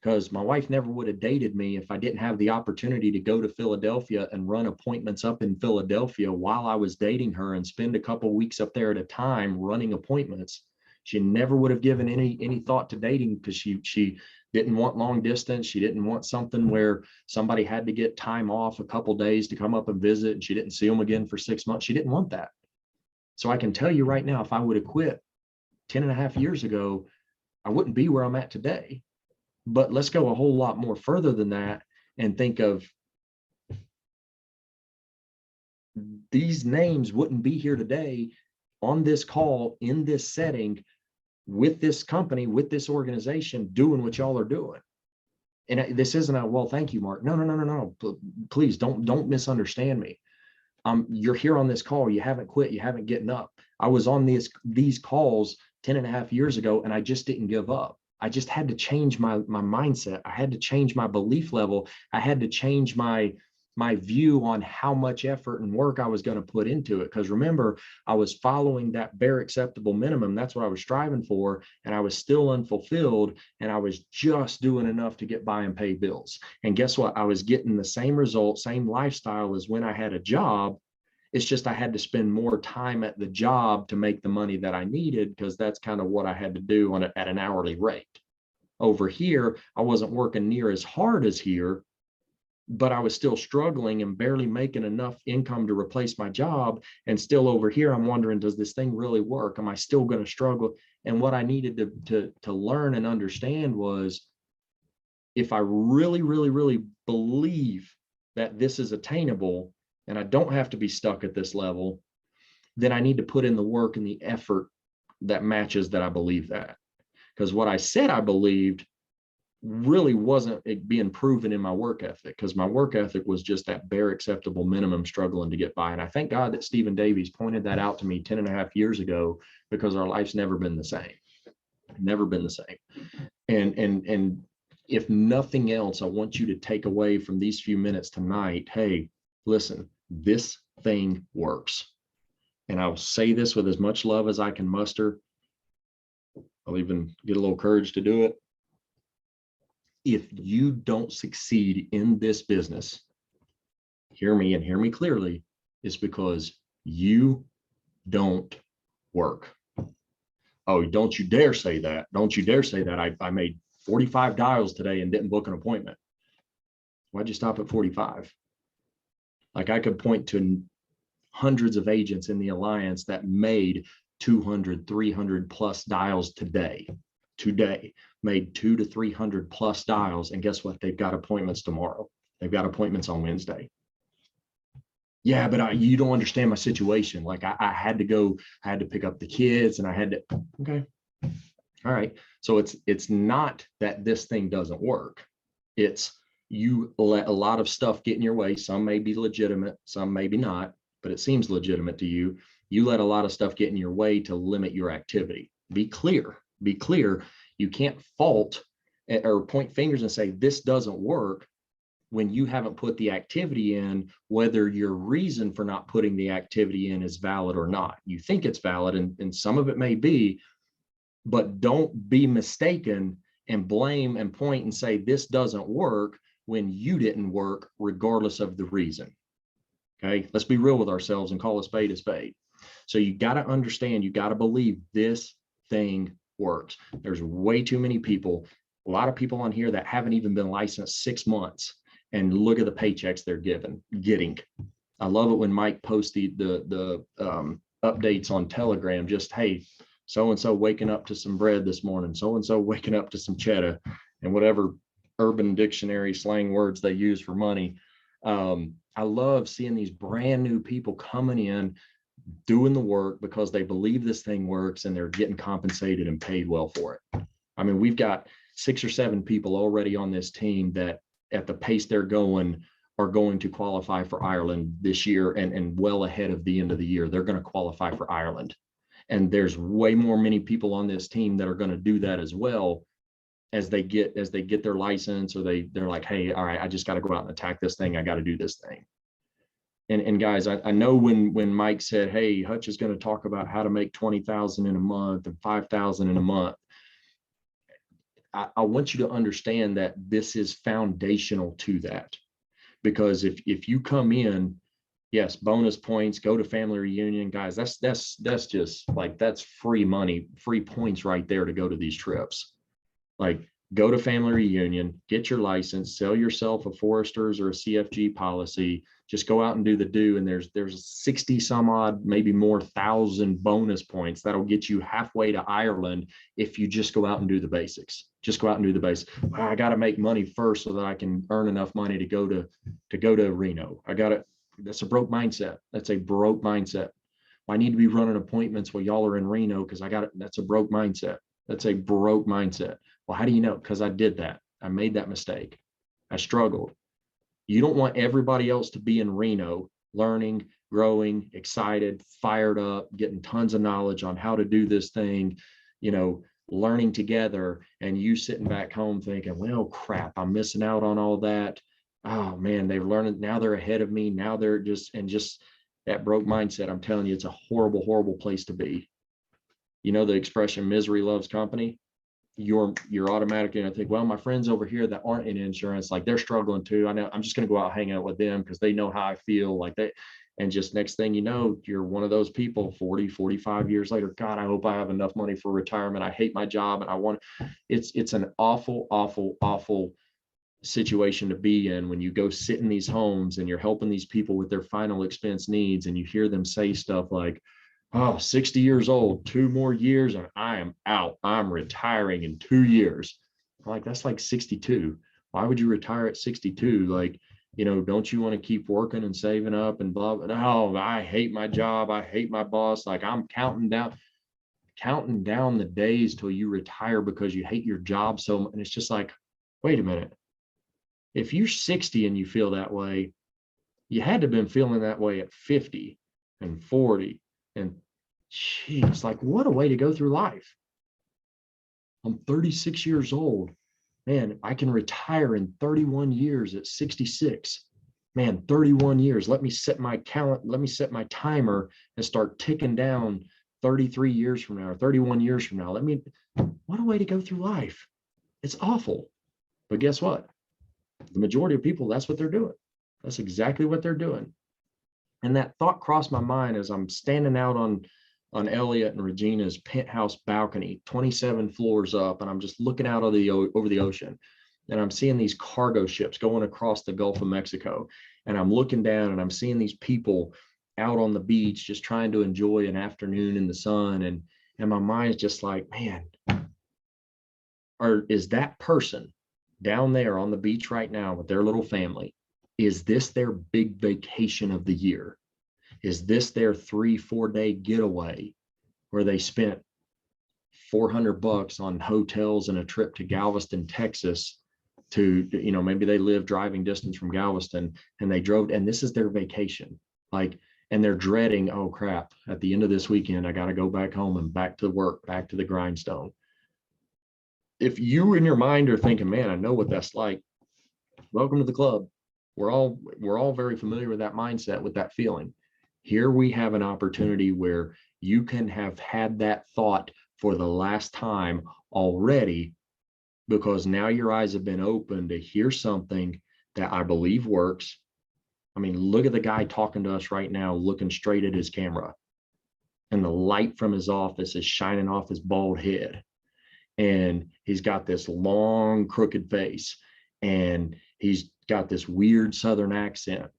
because my wife never would have dated me if I didn't have the opportunity to go to Philadelphia and run appointments up in Philadelphia while I was dating her and spend a couple of weeks up there at a time running appointments. She never would have given any thought to dating because she didn't want long distance. She didn't want something where somebody had to get time off a couple of days to come up and visit, and she didn't see them again for 6 months. She didn't want that. So I can tell you right now, if I would have quit 10.5 years ago, I wouldn't be where I'm at today. But let's go a whole lot more further than that and think of these names wouldn't be here today on this call, in this setting, with this company, with this organization, doing what y'all are doing. And this isn't a, well, thank you, Mark. No. Please don't misunderstand me. You're here on this call. You haven't quit. You haven't given up. I was on these calls 10.5 years ago, and I just didn't give up. I just had to change my mindset. I had to change my belief level. I had to change my view on how much effort and work I was going to put into it. Because remember, I was following that bare acceptable minimum. That's what I was striving for. And I was still unfulfilled. And I was just doing enough to get by and pay bills. And guess what? I was getting the same result, same lifestyle as when I had a job. It's just I had to spend more time at the job to make the money that I needed, because that's kind of what I had to do at an hourly rate. Over here, I wasn't working near as hard as here, but I was still struggling and barely making enough income to replace my job. And still over here, I'm wondering, does this thing really work? Am I still going to struggle? And what I needed to learn and understand was, if I really, really, really believe that this is attainable and I don't have to be stuck at this level, then I need to put in the work and the effort that matches that I believe that. Because what I said I believed really wasn't being proven in my work ethic, because my work ethic was just that bare acceptable minimum, struggling to get by. And I thank God that Stephen Davies pointed that out to me 10.5 years ago, because our life's never been the same. Never been the same. And if nothing else, I want you to take away from these few minutes tonight, hey, listen, This thing works. And I'll say this with as much love as I can muster. I'll even get a little courage to do it. If you don't succeed in this business, hear me and hear me clearly, is because you don't work. Oh, don't you dare say that. Don't you dare say that. I made 45 dials today and didn't book an appointment. Why'd you stop at 45? Like, I could point to hundreds of agents in the alliance that made 200, 300 plus dials today, made 200 to 300 plus dials. And guess what? They've got appointments tomorrow. They've got appointments on Wednesday. Yeah, but you don't understand my situation. Like, I had to go, I had to pick up the kids and I had to, okay. All right. So it's not that this thing doesn't work. It's you let a lot of stuff get in your way. Some may be legitimate, some maybe not, but it seems legitimate to you. You let a lot of stuff get in your way to limit your activity. Be clear. You can't fault or point fingers and say this doesn't work when you haven't put the activity in, whether your reason for not putting the activity in is valid or not. You think it's valid, and some of it may be, but don't be mistaken and blame and point and say this doesn't work when you didn't work, regardless of the reason. Okay, let's be real with ourselves and call a spade a spade. So you got to understand, you got to believe this thing works. There's way too many people, a lot of people on here that haven't even been licensed 6 months, and look at the paychecks they're getting. I love it when Mike posts the updates on Telegram. Just, hey, so-and-so waking up to some bread this morning, so-and-so waking up to some cheddar, and whatever Urban Dictionary slang words they use for money. I love seeing these brand new people coming in, doing the work because they believe this thing works and they're getting compensated and paid well for it. I mean, we've got 6 or 7 people already on this team that at the pace they're going are going to qualify for Ireland this year, and well ahead of the end of the year, they're going to qualify for Ireland. And there's way more many people on this team that are going to do that as well as they get their license, or they're like, hey, all right, I just got to go out and attack this thing. I got to do this thing. And guys, I know when Mike said, hey, Hutch is going to talk about how to make 20,000 in a month and 5,000 in a month, I want you to understand that this is foundational to that. Because if you come in, yes, bonus points, go to family reunion, guys, that's just like, that's free money, free points right there to go to these trips. Like, go to family reunion, get your license, sell yourself a Foresters or a CFG policy, just go out and do the do. And there's 60 some odd, maybe more thousand bonus points that'll get you halfway to Ireland if you just go out and do the basics. Just go out and do the basics. I got to make money first so that I can earn enough money to go to Reno. That's a broke mindset. That's a broke mindset. I need to be running appointments while y'all are in Reno because that's a broke mindset. That's a broke mindset. Well, how do you know? Because I did that. I made that mistake. I struggled. You don't want everybody else to be in Reno learning, growing, excited, fired up, getting tons of knowledge on how to do this thing, learning together, and you sitting back home thinking, well, crap, I'm missing out on all that. Oh man, they're learning, now they're ahead of me. Now they're just that broke mindset. I'm telling you, it's a horrible, horrible place to be. You know the expression, misery loves company. You're automatically going to think, well, my friends over here that aren't in insurance, like, they're struggling too. I know, I'm just going to go out hang out with them because they know how I feel like that. And just next thing you know, you're one of those people 40, 45 years later. God, I hope I have enough money for retirement. I hate my job and it's an awful, awful, awful situation to be in when you go sit in these homes and you're helping these people with their final expense needs, and you hear them say stuff like, oh, 60 years old, 2 more years and I am out. I'm retiring in 2 years. I'm like, that's like 62. Why would you retire at 62? Like, don't you want to keep working and saving up and blah, blah. Oh, I hate my job. I hate my boss. Like, I'm counting down the days till you retire because you hate your job so much. And it's just like, wait a minute. If you're 60 and you feel that way, you had to have been feeling that way at 50 and 40. And geez, like, what a way to go through life. I'm 36 years old. Man, I can retire in 31 years at 66. man, 31 years. Let me set my timer and start ticking down 33 years from now or 31 years from now. What a way to go through life. It's awful. But guess what? The majority of people, that's what they're doing. That's exactly what they're doing. And that thought crossed my mind as I'm standing out on Elliot and Regina's penthouse balcony, 27 floors up, and I'm just looking out over the ocean. And I'm seeing these cargo ships going across the Gulf of Mexico. And I'm looking down and I'm seeing these people out on the beach just trying to enjoy an afternoon in the sun. And my mind's just like, man, is that person down there on the beach right now with their little family, is this their big vacation of the year? Is this their 3-4 day getaway where they spent $400 on hotels and a trip to Galveston, Texas to, maybe they live driving distance from Galveston and they drove, and this is their vacation. And they're dreading, oh crap, at the end of this weekend, I got to go back home and back to work, back to the grindstone. If you in your mind are thinking, man, I know what that's like, welcome to the club. We're all very familiar with that mindset, with that feeling. Here we have an opportunity where you can have had that thought for the last time already, because now your eyes have been opened to hear something that I believe works. I mean, look at the guy talking to us right now, looking straight at his camera, and the light from his office is shining off his bald head. And he's got this long, crooked face, and he's got this weird Southern accent,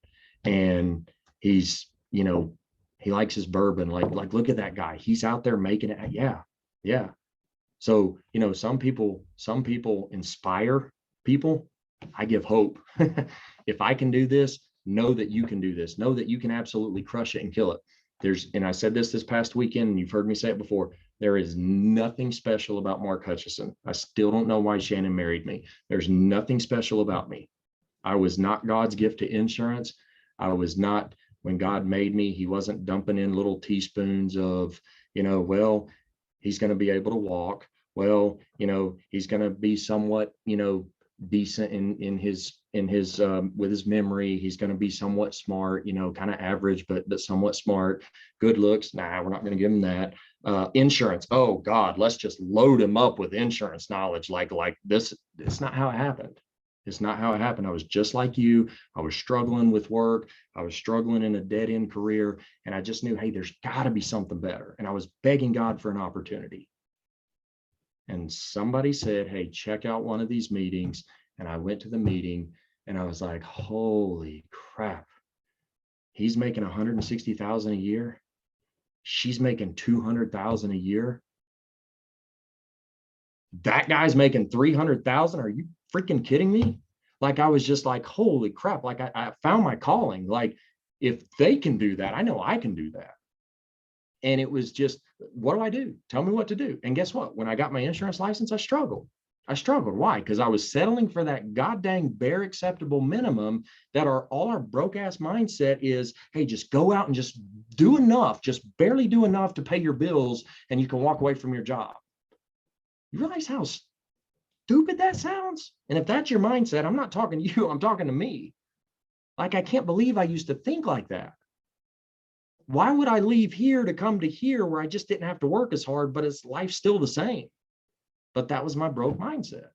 and he's, he likes his bourbon. Like, look at that guy. He's out there making it. Yeah. So, some people inspire people. I give hope. If I can do this, know that you can do this. Know that you can absolutely crush it and kill it. And I said this past weekend, and you've heard me say it before, there is nothing special about Mark Hutcheson. I still don't know why Shannon married me. There's nothing special about me. I was not God's gift to insurance. I was not, when God made me, he wasn't dumping in little teaspoons of, well, he's going to be able to walk. Well, he's going to be somewhat, decent in his with his memory. He's going to be somewhat smart, kind of average, but somewhat smart. Good looks. Nah, we're not going to give him that. Insurance. Oh God, let's just load him up with insurance knowledge. Like this. It's not how it happened. It's not how it happened. I was just like you. I was struggling with work. I was struggling in a dead end career. And I just knew, hey, there's got to be something better. And I was begging God for an opportunity. And somebody said, hey, check out one of these meetings. And I went to the meeting and I was like, holy crap. He's making 160,000 a year. She's making 200,000 a year. That guy's making 300,000. Are you freaking kidding me? Like, I was just like, holy crap. Like, I found my calling. Like, if they can do that, I know I can do that. And it was just, what do I do? Tell me what to do. And guess what? When I got my insurance license, I struggled. Why? Because I was settling for that goddamn bare acceptable minimum that all our broke ass mindset is, hey, just go out and just do enough, just barely do enough to pay your bills, and you can walk away from your job. You realize how stupid that sounds? And if that's your mindset, I'm not talking to you, I'm talking to me. Like, I can't believe I used to think like that. Why would I leave here to come to here where I just didn't have to work as hard, but life's still the same? But that was my broke mindset.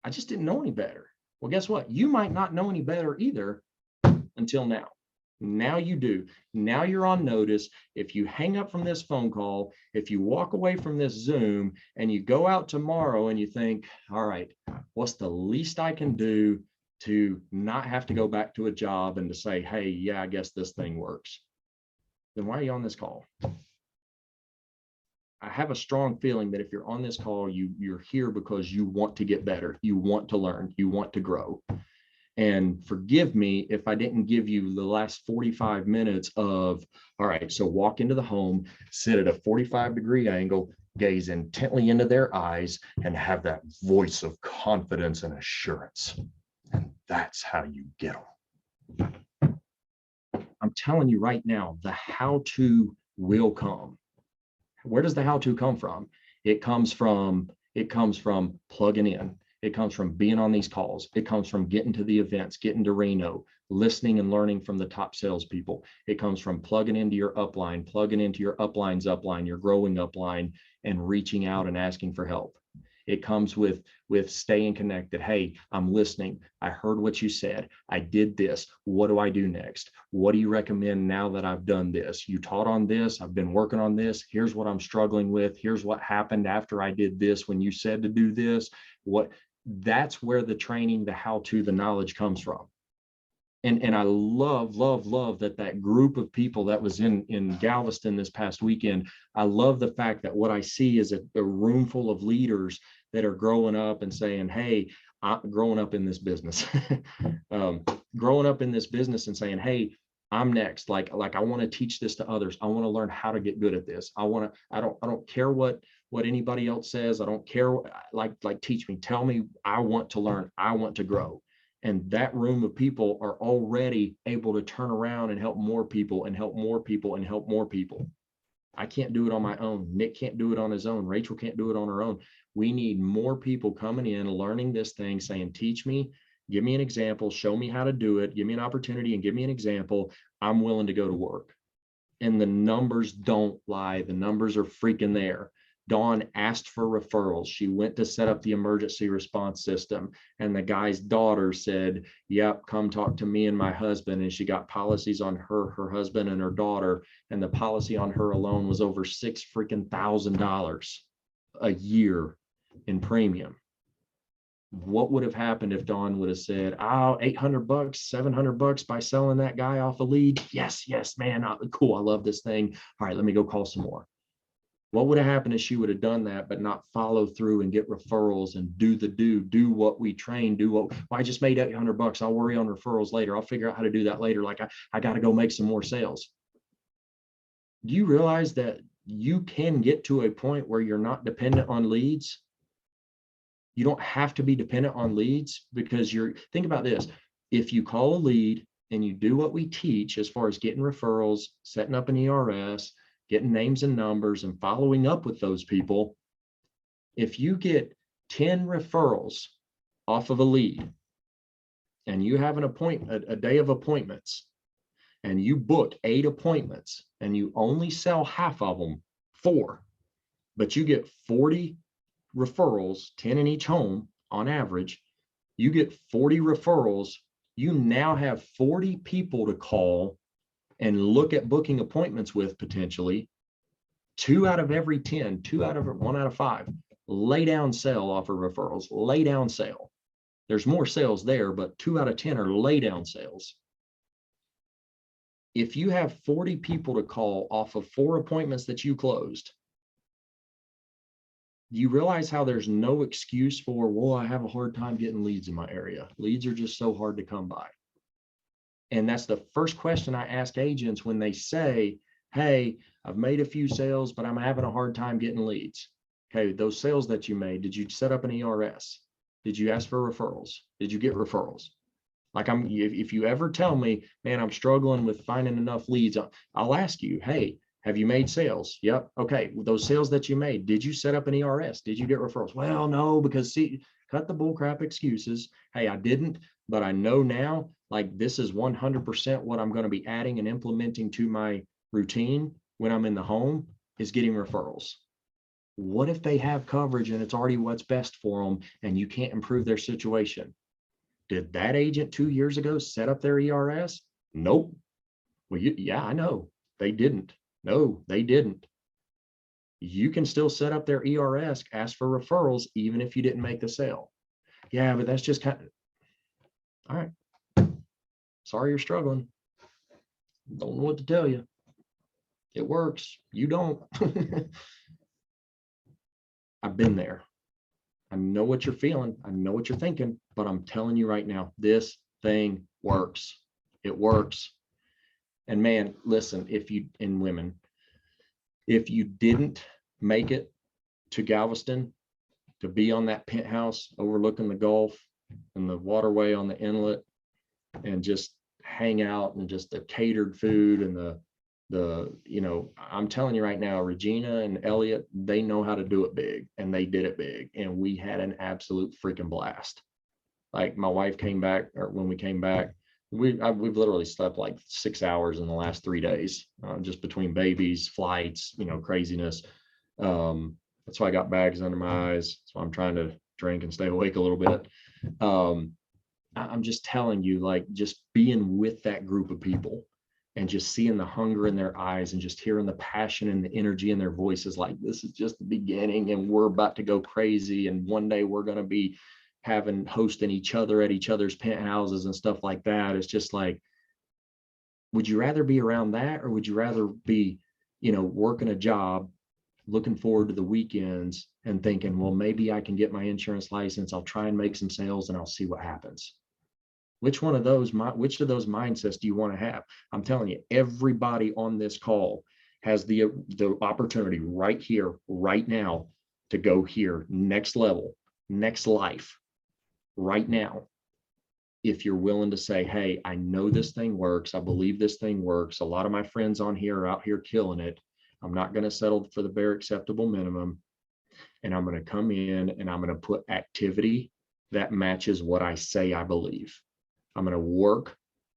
I just didn't know any better. Well, guess what? You might not know any better either until now. Now you do. Now you're on notice. If you hang up from this phone call, if you walk away from this Zoom and you go out tomorrow and you think, all right, what's the least I can do to not have to go back to a job and to say, hey, yeah, I guess this thing works. Then why are you on this call? I have a strong feeling that if you're on this call, you're here because you want to get better. You want to learn. You want to grow. And forgive me if I didn't give you the last 45 minutes of, all right, so walk into the home, sit at a 45-degree angle, gaze intently into their eyes, and have that voice of confidence and assurance. And that's how you get them. I'm telling you right now, the how-to will come. Where does the how-to come from? It comes from plugging in. It comes from being on these calls. It comes from getting to the events, getting to Reno, listening and learning from the top salespeople. It comes from plugging into your upline, plugging into your upline's upline, your growing upline, and reaching out and asking for help. It comes with staying connected. Hey, I'm listening. I heard what you said. I did this. What do I do next? What do you recommend now that I've done this? You taught on this. I've been working on this. Here's what I'm struggling with. Here's what happened after I did this when you said to do this. That's where the training, the how-to, the knowledge comes from. And I love that group of people that was in Galveston this past weekend. I love the fact that what I see is a room full of leaders that are growing up and saying, hey, I'm growing up in this business, growing up in this business and saying, hey, I'm next. Like I want to teach this to others. I want to learn how to get good at this. I don't care what anybody else says. I don't care. Like teach me, tell me. I want to learn. I want to grow. And that room of people are already able to turn around and help more people and help more people and help more people. I can't do it on my own. Nick can't do it on his own. Rachel can't do it on her own. We need more people coming in, learning this thing, saying, teach me, give me an example, show me how to do it, give me an opportunity and give me an example. I'm willing to go to work. And the numbers don't lie. The numbers are freaking there. Dawn asked for referrals. She went to set up the emergency response system, and the guy's daughter said, yep, come talk to me and my husband. And she got policies on her husband and her daughter, and the policy on her alone was over $6,000 a year in premium. What would have happened if Dawn would have said, oh, $800, $700 by selling that guy off a lead? Yes, man, cool, I love this thing. All right, let me go call some more. What would have happened if she would have done that, but not follow through and get referrals and do what we train, well, I just made $800. I'll worry on referrals later. I'll figure out how to do that later. Like I got to go make some more sales. Do you realize that you can get to a point where you're not dependent on leads? You don't have to be dependent on leads, because think about this. If you call a lead and you do what we teach as far as getting referrals, setting up an ERS, getting names and numbers and following up with those people, if you get 10 referrals off of a lead and you have a day of appointments and you book 8 appointments and you only sell half of them, 4, but you get 40 referrals, 10 in each home on average, you get 40 referrals, you now have 40 people to call and look at booking appointments with potentially. 2 out of every 10, 1 out of 5, lay down sale off of referrals, lay down sale. There's more sales there, but 2 out of 10 are lay down sales. If you have 40 people to call off of 4 appointments that you closed, you realize how there's no excuse for, well, I have a hard time getting leads in my area. Leads are just so hard to come by. And that's the first question I ask agents when they say, hey, I've made a few sales, but I'm having a hard time getting leads. Okay, those sales that you made, did you set up an ERS? Did you ask for referrals? Did you get referrals? Like if you ever tell me, man, I'm struggling with finding enough leads, I'll ask you, hey, have you made sales? Yep. Okay, those sales that you made, did you set up an ERS? Did you get referrals? Well, no, because see, cut the bullcrap excuses. Hey, I didn't, but I know now, like this is 100% what I'm going to be adding and implementing to my routine when I'm in the home is getting referrals. What if they have coverage and it's already what's best for them and you can't improve their situation? Did that agent 2 years ago set up their ERS? Nope. Well, yeah, I know they didn't. No, they didn't. You can still set up their ERS, ask for referrals, even if you didn't make the sale. Yeah, but that's just kind of, all right. Sorry you're struggling. Don't know what to tell you. It works. You don't. I've been there. I know what you're feeling. I know what you're thinking, but I'm telling you right now, this thing works. It works. And man, listen, and women, if you didn't make it to Galveston to be on that penthouse overlooking the Gulf and the waterway on the inlet and just hang out and just the catered food and I'm telling you right now, Regina and Elliot, they know how to do it big, and they did it big. And we had an absolute freaking blast. Like my wife came back, or when we came back, we've literally slept like 6 hours in the last 3 days, just between babies, flights, craziness. That's why I got bags under my eyes. So I'm trying to drink and stay awake a little bit. I'm just telling you, like, just being with that group of people and just seeing the hunger in their eyes and just hearing the passion and the energy in their voices, like, this is just the beginning and we're about to go crazy. And one day we're going to be hosting each other at each other's penthouses and stuff like that. It's just like, would you rather be around that, or would you rather be, working a job, looking forward to the weekends and thinking, well, maybe I can get my insurance license. I'll try and make some sales and I'll see what happens. Which of those mindsets do you want to have? I'm telling you, everybody on this call has the opportunity right here, right now, to go here, next level, next life, right now. If you're willing to say, hey, I know this thing works. I believe this thing works. A lot of my friends on here are out here killing it. I'm not going to settle for the bare acceptable minimum. And I'm going to come in and I'm going to put activity that matches what I say I believe. I'm going to work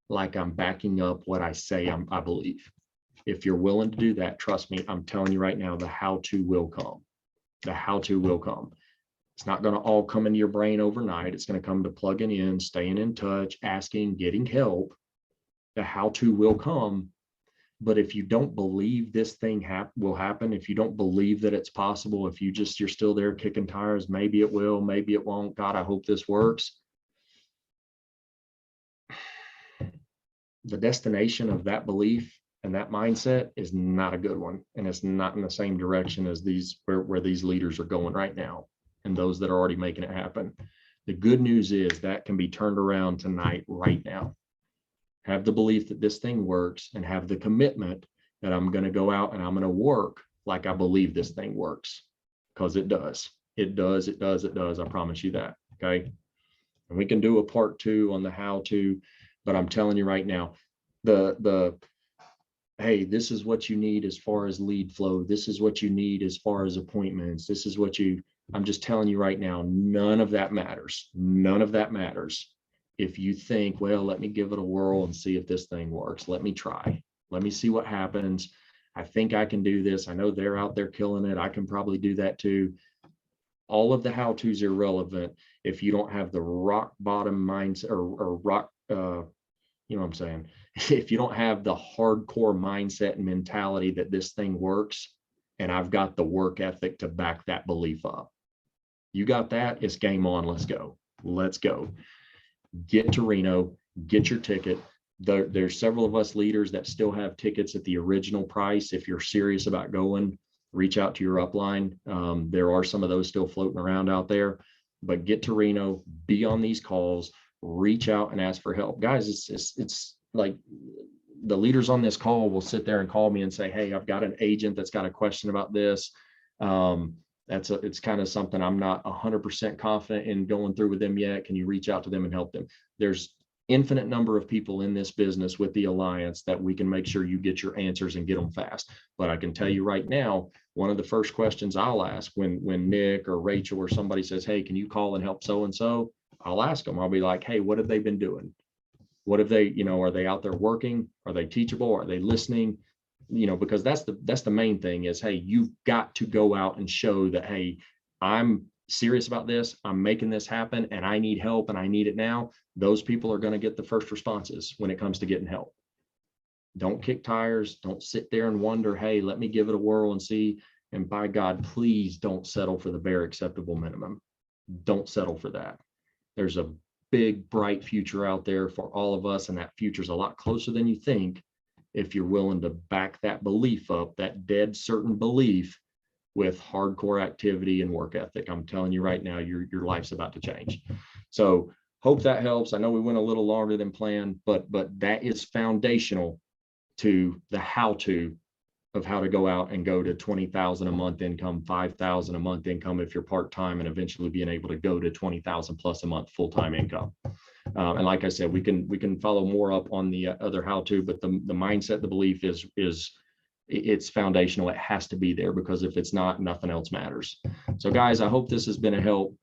like I'm backing up what I say I believe. If you're willing to do that, trust me, I'm telling you right now, the how-to will come. The how-to will come. It's not going to all come into your brain overnight. It's going to come to plugging in, staying in touch, asking, getting help. The how-to will come. But if you don't believe this thing will happen, if you don't believe that it's possible, if you're still there kicking tires, maybe it will, maybe it won't. God, I hope this works. The destination of that belief and that mindset is not a good one. And it's not in the same direction as where these leaders are going right now and those that are already making it happen. The good news is that can be turned around tonight, right now. Have the belief that this thing works and have the commitment that I'm going to go out and I'm going to work like I believe this thing works, because it does. It does. It does. It does. I promise you that. Okay. And we can do a part 2 on the how to, but I'm telling you right now, hey, this is what you need as far as lead flow. This is what you need as far as appointments. This is what I'm just telling you right now, none of that matters. None of that matters. If you think, well, let me give it a whirl and see if this thing works. Let me try. Let me see what happens. I think I can do this. I know they're out there killing it. I can probably do that too. All of the how-tos are irrelevant if you don't have the rock bottom mindset or rock, you know what I'm saying? If you don't have the hardcore mindset and mentality that this thing works, and I've got the work ethic to back that belief up. You got that? It's game on. Let's go. Let's go. Get to Reno, get your ticket. There's several of us leaders that still have tickets at the original price. If you're serious about going, reach out to your upline. There are some of those still floating around out there, but get to Reno, be on these calls, reach out and ask for help. Guys, it's like the leaders on this call will sit there and call me and say, hey, I've got an agent that's got a question about this. It's kind of something I'm not 100% confident in going through with them yet. Can you reach out to them and help them? There's infinite number of people in this business with the Alliance that we can make sure you get your answers and get them fast. But I can tell you right now, one of the first questions I'll ask when Nick or Rachel or somebody says, hey, can you call and help so-and-so? I'll ask them. I'll be like, hey, what have they been doing? What have they, are they out there working? Are they teachable? Are they listening? Because that's the main thing is, hey, you've got to go out and show that, hey, I'm serious about this. I'm making this happen and I need help and I need it now. Those people are going to get the first responses when it comes to getting help. Don't kick tires. Don't sit there and wonder, hey, let me give it a whirl and see. And by God, please don't settle for the bare acceptable minimum. Don't settle for that. There's a big, bright future out there for all of us. And that future is a lot closer than you think if you're willing to back that belief up, that dead certain belief, with hardcore activity and work ethic. I'm telling you right now, your life's about to change. So hope that helps. I know we went a little longer than planned, but that is foundational to the how-to of how to go out and go to 20,000 a month income, 5,000 a month income if you're part-time, and eventually being able to go to 20,000 plus a month full-time income. And like I said, we can follow more up on the other how-to, but the mindset, the belief is it's foundational. It has to be there, because if it's not, nothing else matters. So guys, I hope this has been a help.